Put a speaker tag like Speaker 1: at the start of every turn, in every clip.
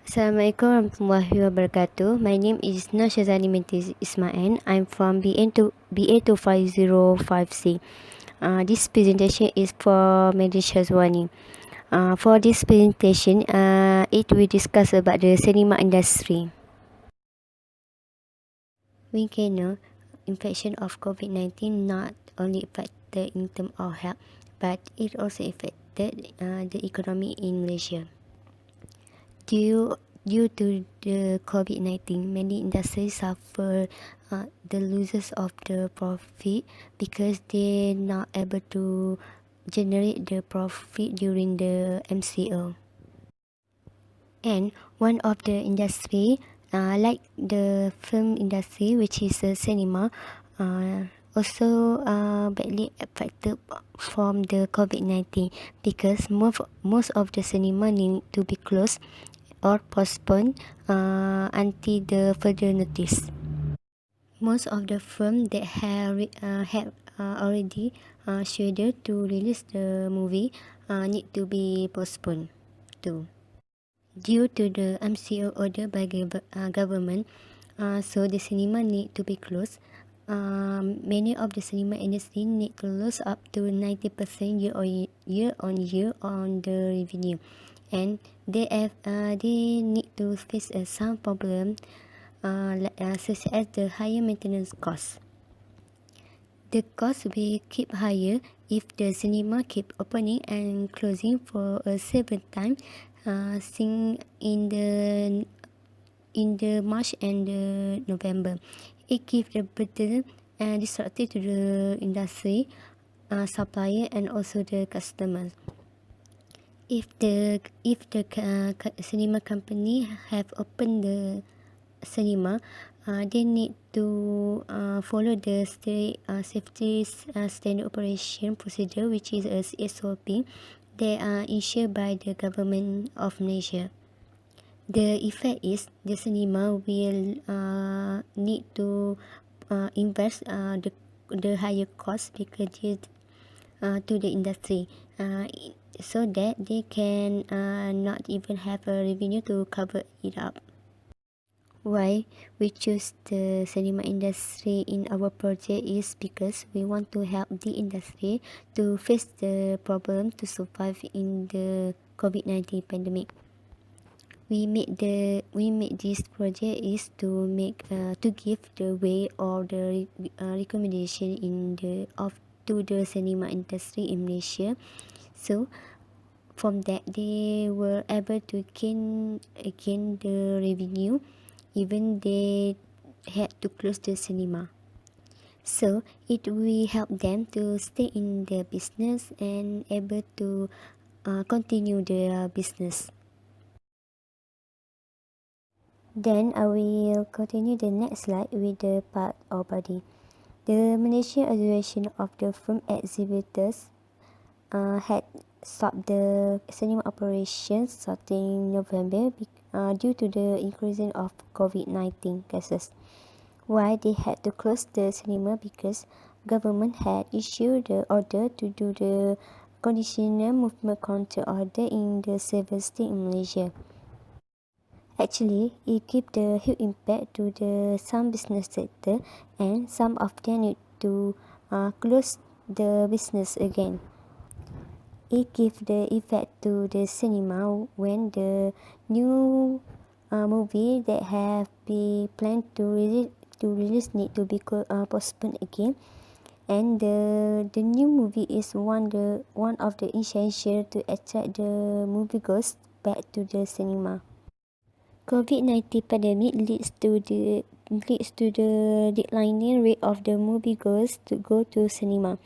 Speaker 1: Assalamualaikum warahmatullahi wabarakatuh. My name is NorSyazani binti Ismail. I'm from BA25005C. This presentation is for NorSyazani. For this presentation, it will discuss about the cinema industry. We can know infection of COVID-19 not only affected in terms of health, but it also affected the economy in Malaysia. Due to the COVID-19, many industries suffer the losses of the profit because they're not able to generate the profit during the MCO. And one of the industry, like the film industry, which is the cinema, also badly affected from the COVID-19 because most of the cinema need to be closed or postponed until the further notice. Most of the films that have already scheduled to release the movie need to be postponed too. Due to the MCO order by government, so the cinema need to be closed. Many of the cinema industry need to lose up to 90% year on year on the revenue, and they need to face some problem such as the higher maintenance cost. The cost will keep higher if the cinema keep opening and closing for a several times, since in the March and the November. It gives the burden and disrupted to the industry, supplier and also the customers. If the cinema company have opened the cinema, they need to follow the safety standard operation procedure, which is a SOP. They are issued by the government of Malaysia. The effect is the cinema will need to invest the higher cost because to the industry, so that they can not even have a revenue to cover it up. Why we choose the cinema industry in our project is because we want to help the industry to face the problem to survive in the COVID-19 pandemic. We made this project is to give the way or the recommendation to the cinema industry in Malaysia. So from that they were able to gain the revenue even they had to close the cinema. So it will help them to stay in their business and able to continue their business. Then I will continue the next slide with the part of body. The Malaysian Association of the Film Exhibitors had stopped the cinema operations starting November due to the increasing of COVID-19 cases. Why they had to close the cinema? Because government had issued the order to do the conditional movement control order in the several states in Malaysia. Actually, it gives the huge impact to the some business sector, and some of them need to close the business again. It gives the effect to the cinema when the new movie that have been planned to release need to be postponed again, and the new movie is one of the essential to attract the moviegoers back to the cinema. COVID-19 pandemic leads to the declining rate of the moviegoers to go to cinema.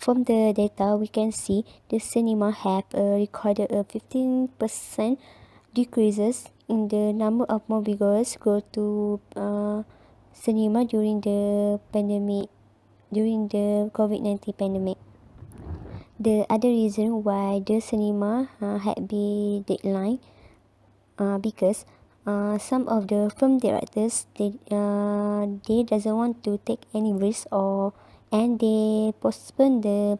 Speaker 1: From the data, we can see the cinema have recorded a 15% decreases in the number of moviegoers go to cinema during the COVID-19 pandemic. The other reason why the cinema had been declined because some of the film directors they doesn't want to take any risk and they postpone the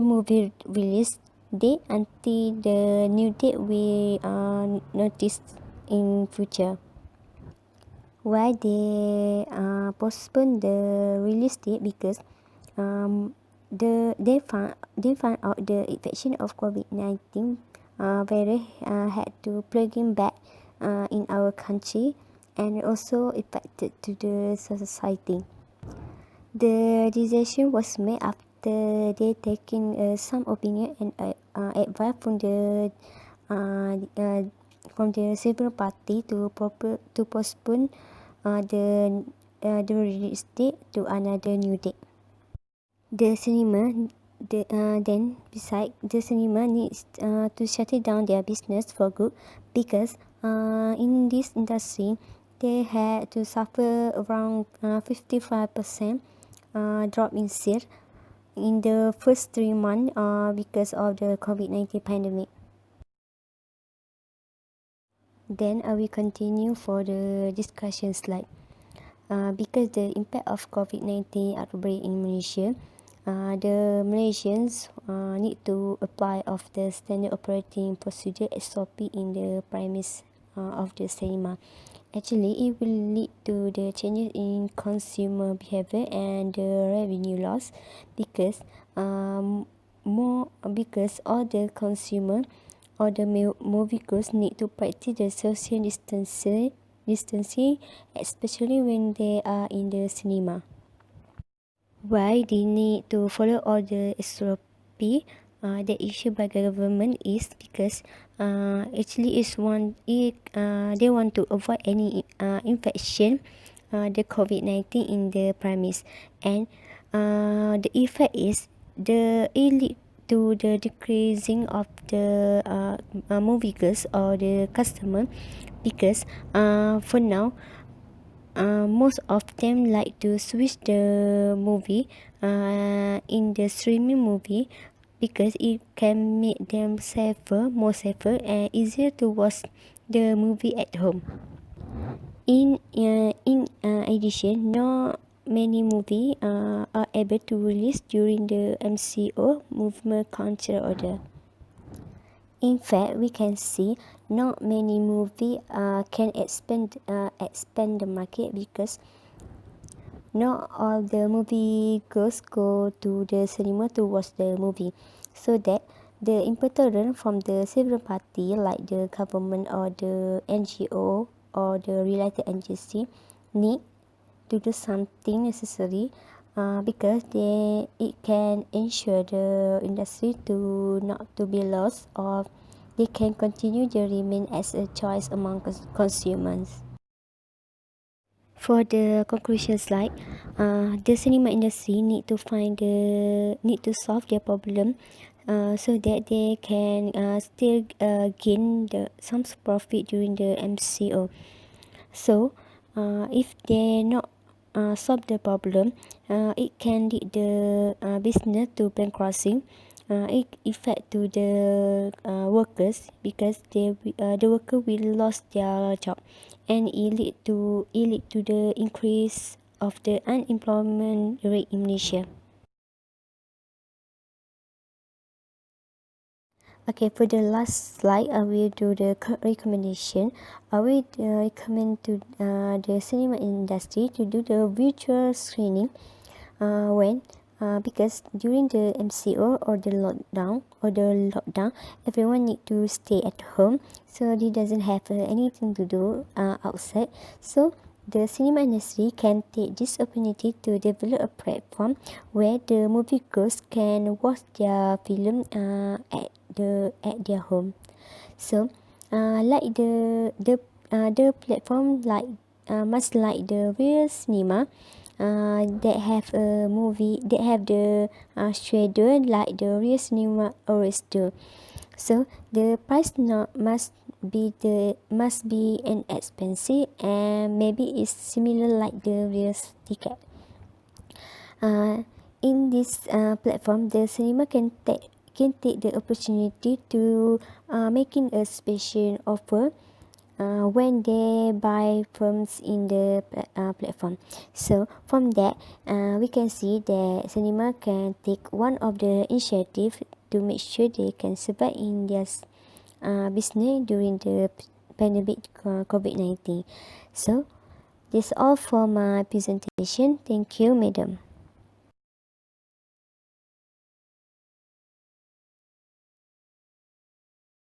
Speaker 1: movie release date until the new date we noticed in future. Why they postpone the release date? Because they found out the infection of COVID-19 virus had to plugin back in our country and also affected to the society. The decision was made after they taking some opinion and advice from the several party to postpone the release date to another new date. The cinema then beside the cinema needs to shut down their business for good because in this industry they had to suffer around 55% drop in sales in the first 3 months because of the COVID-19 pandemic. Then I will continue for the discussion slide. Because the impact of COVID-19 outbreak in Malaysia, the Malaysians need to apply of the standard operating procedure SOP in the premise of the cinema. Actually, it will lead to the changes in consumer behavior and the revenue loss because because all the consumer or the moviegoers need to practice the social distancing, especially when they are in the cinema. Why they need to follow all the SOP that issued by government is because actually they want to avoid any infection the COVID-19 in the premise, and the effect is it lead to the decreasing of the moviegoers or the customer because for now most of them like to switch the movie in the streaming movie because it can make them more safer and easier to watch the movie at home. In addition, not many movies are able to release during the MCO movement control order. In fact, we can see not many movies can expand the market because not all the movie goers go to the cinema to watch the movie. So that the important from the several party like the government or the NGO or the related agency need to do something necessary because it can ensure the industry to not to be lost or they can continue to remain as a choice among consumers. For the conclusion slide, the cinema industry need to solve their problem so that they can still gain some profit during the MCO. So if they not solve the problem, it can lead the business to bankruptcy. It affect to the workers because the worker will lose their job, and it lead to the increase of the unemployment rate in Malaysia. Okay, for the last slide, I will do the recommendation. I will recommend to the cinema industry to do the virtual screening because during the MCO or the lockdown, everyone need to stay at home, so they doesn't have anything to do outside. So the cinema industry can take this opportunity to develop a platform where the moviegoers can watch their film at their home. So like the platform like much like the real cinema that have a movie that have the schedule like the real cinema always do. So the price not must be an expensive and maybe it's similar like the real ticket. In this platform, the cinema can take the opportunity to making a special offer when they buy films in the platform. So from that, we can see that cinema can take one of the initiative to make sure they can survive in their business during the pandemic COVID-19. So, this all for my presentation. Thank you, madam.